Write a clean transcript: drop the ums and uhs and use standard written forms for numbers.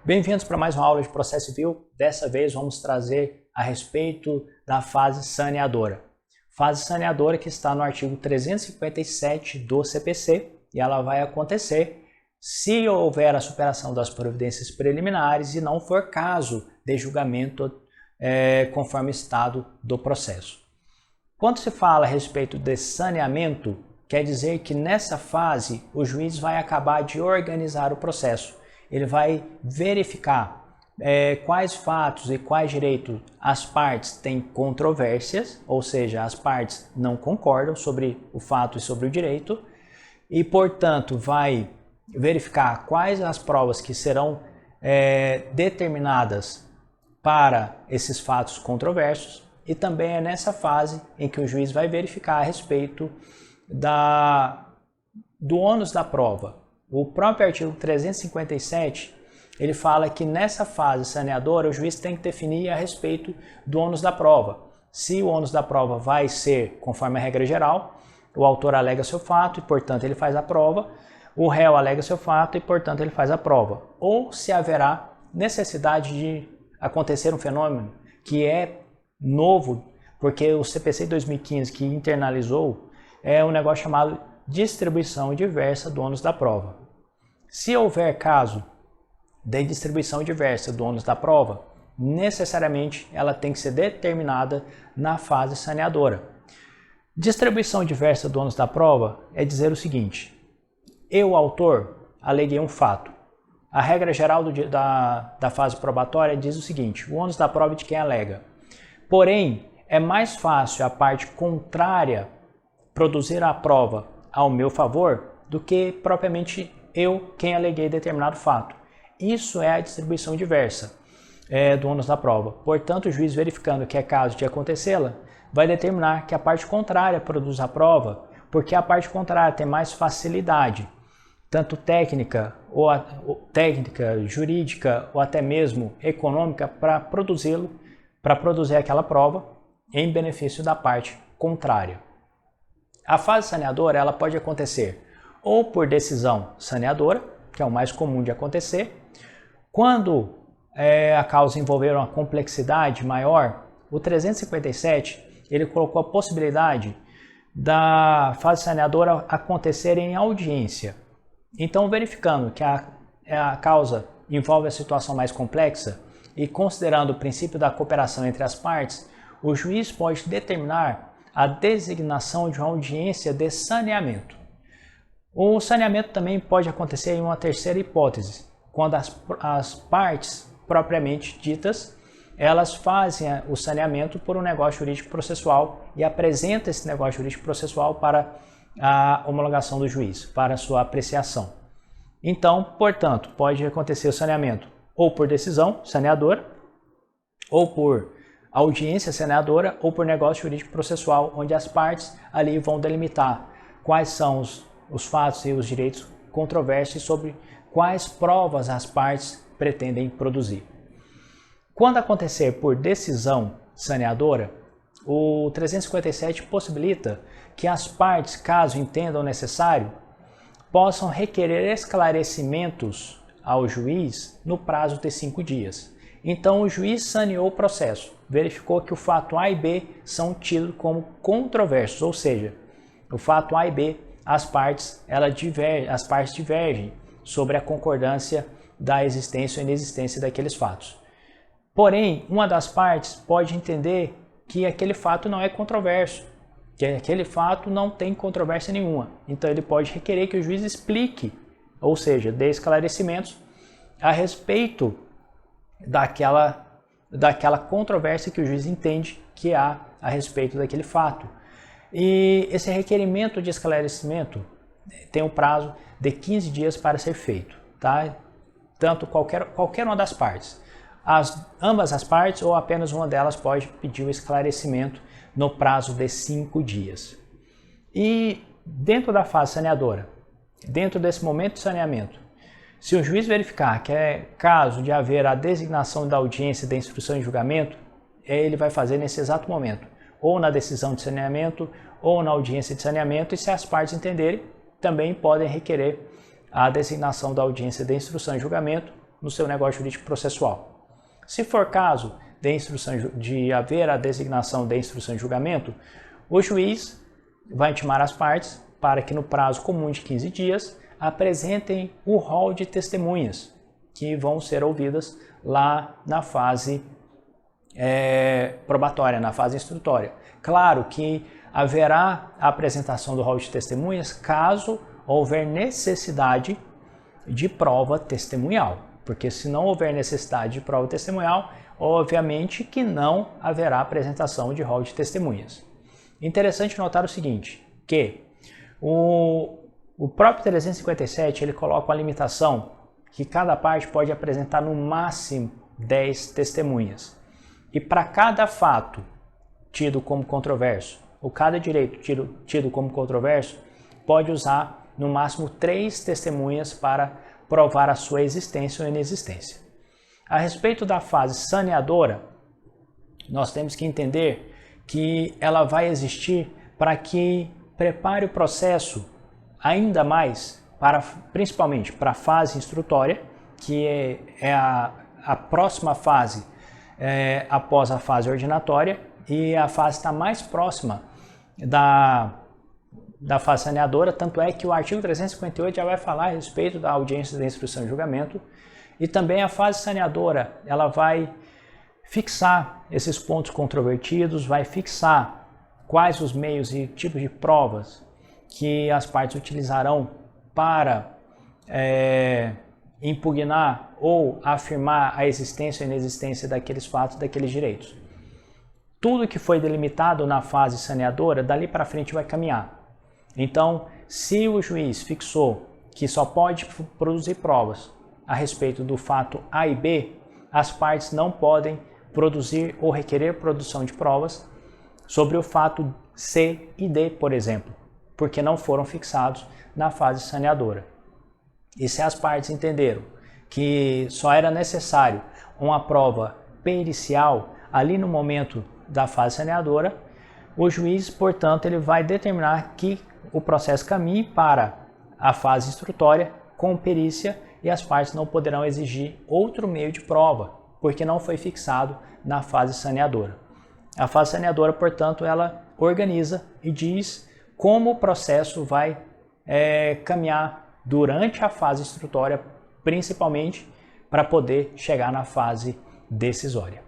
Bem-vindos para mais uma aula de processo civil. Dessa vez vamos trazer a respeito da fase saneadora. Fase saneadora que está no artigo 357 do CPC e ela vai acontecer se houver a superação das providências preliminares e não for caso de julgamento conforme o estado do processo. Quando se fala a respeito de saneamento, quer dizer que nessa fase o juiz vai acabar de organizar o processo. Ele vai verificar quais fatos e quais direitos as partes têm controvérsias, ou seja, as partes não concordam sobre o fato e sobre o direito, e, portanto, vai verificar quais as provas que serão determinadas para esses fatos controversos, e também é nessa fase em que o juiz vai verificar a respeito do ônus da prova. O próprio artigo 357, ele fala que nessa fase saneadora o juiz tem que definir a respeito do ônus da prova. Se o ônus da prova vai ser conforme a regra geral, o autor alega seu fato e, portanto, ele faz a prova, o réu alega seu fato e, portanto, ele faz a prova. Ou se haverá necessidade de acontecer um fenômeno que é novo, porque o CPC 2015 que internalizou é um negócio chamado distribuição diversa do ônus da prova. Se houver caso de distribuição diversa do ônus da prova, necessariamente ela tem que ser determinada na fase saneadora. Distribuição diversa do ônus da prova é dizer o seguinte: eu, autor, aleguei um fato. A regra geral da fase probatória diz o seguinte: o ônus da prova é de quem alega. Porém, é mais fácil a parte contrária produzir a prova ao meu favor do que propriamente eu quem aleguei determinado fato. Isso é a distribuição diversa do ônus da prova. Portanto, o juiz, verificando que é caso de acontecê-la, vai determinar que a parte contrária produz a prova, porque a parte contrária tem mais facilidade, tanto técnica, técnica, jurídica ou até mesmo econômica, para produzir aquela prova em benefício da parte contrária. A fase saneadora ela pode acontecer ou por decisão saneadora, que é o mais comum de acontecer. Quando a causa envolver uma complexidade maior, o 357 ele colocou a possibilidade da fase saneadora acontecer em audiência. Então, verificando que a causa envolve a situação mais complexa e considerando o princípio da cooperação entre as partes, o juiz pode determinar a designação de uma audiência de saneamento. O saneamento também pode acontecer em uma terceira hipótese, quando as partes propriamente ditas, elas fazem o saneamento por um negócio jurídico processual e apresentam esse negócio jurídico processual para a homologação do juiz, para a sua apreciação. Então, portanto, pode acontecer o saneamento ou por decisão saneadora, ou por audiência saneadora, ou por negócio jurídico processual, onde as partes ali vão delimitar quais são os fatos e os direitos controversos sobre quais provas as partes pretendem produzir. Quando acontecer por decisão saneadora, o 357 possibilita que as partes, caso entendam necessário, possam requerer esclarecimentos ao juiz no prazo de 5 dias. Então, o juiz saneou o processo, verificou que o fato A e B são tidos como controversos, ou seja, o fato A e B, as partes divergem sobre a concordância da existência ou inexistência daqueles fatos. Porém, uma das partes pode entender que aquele fato não é controverso, que aquele fato não tem controvérsia nenhuma. Então, ele pode requerer que o juiz explique, ou seja, dê esclarecimentos a respeito daquela controvérsia que o juiz entende que há a respeito daquele fato. E esse requerimento de esclarecimento tem um prazo de 15 dias para ser feito, tá? Tanto qualquer uma das partes. Ambas as partes ou apenas uma delas pode pedir o esclarecimento no prazo de 5 dias. E dentro da fase saneadora, dentro desse momento de saneamento, se o juiz verificar que é caso de haver a designação da audiência de instrução em julgamento, ele vai fazer nesse exato momento, ou na decisão de saneamento, ou na audiência de saneamento, e se as partes entenderem, também podem requerer a designação da audiência de instrução em julgamento no seu negócio jurídico processual. Se for caso de haver a designação de instrução de julgamento, o juiz vai intimar as partes para que no prazo comum de 15 dias apresentem o rol de testemunhas que vão ser ouvidas lá na fase probatória, na fase instrutória. Claro que haverá a apresentação do rol de testemunhas caso houver necessidade de prova testemunhal, porque se não houver necessidade de prova testemunhal, obviamente que não haverá apresentação de rol de testemunhas. Interessante notar o seguinte, que o próprio 357 ele coloca uma limitação que cada parte pode apresentar no máximo 10 testemunhas. E para cada fato tido como controverso, ou cada direito tido como controverso, pode usar no máximo 3 testemunhas para provar a sua existência ou inexistência. A respeito da fase saneadora, nós temos que entender que ela vai existir para que prepare o processo ainda mais, principalmente para a fase instrutória, que é a próxima fase após a fase ordinatória, e a fase está mais próxima da fase saneadora, tanto é que o artigo 358 já vai falar a respeito da audiência da instrução e julgamento, e também a fase saneadora, ela vai fixar esses pontos controvertidos, vai fixar quais os meios e tipos de provas que as partes utilizarão para impugnar ou afirmar a existência ou inexistência daqueles fatos, daqueles direitos. Tudo que foi delimitado na fase saneadora, dali para frente vai caminhar. Então, se o juiz fixou que só pode produzir provas a respeito do fato A e B, as partes não podem produzir ou requerer produção de provas sobre o fato C e D, por exemplo, porque não foram fixados na fase saneadora. E se as partes entenderam que só era necessário uma prova pericial ali no momento da fase saneadora, o juiz, portanto, ele vai determinar que o processo caminhe para a fase instrutória com perícia e as partes não poderão exigir outro meio de prova, porque não foi fixado na fase saneadora. A fase saneadora, portanto, ela organiza e diz como o processo vai caminhar durante a fase instrutória, principalmente para poder chegar na fase decisória.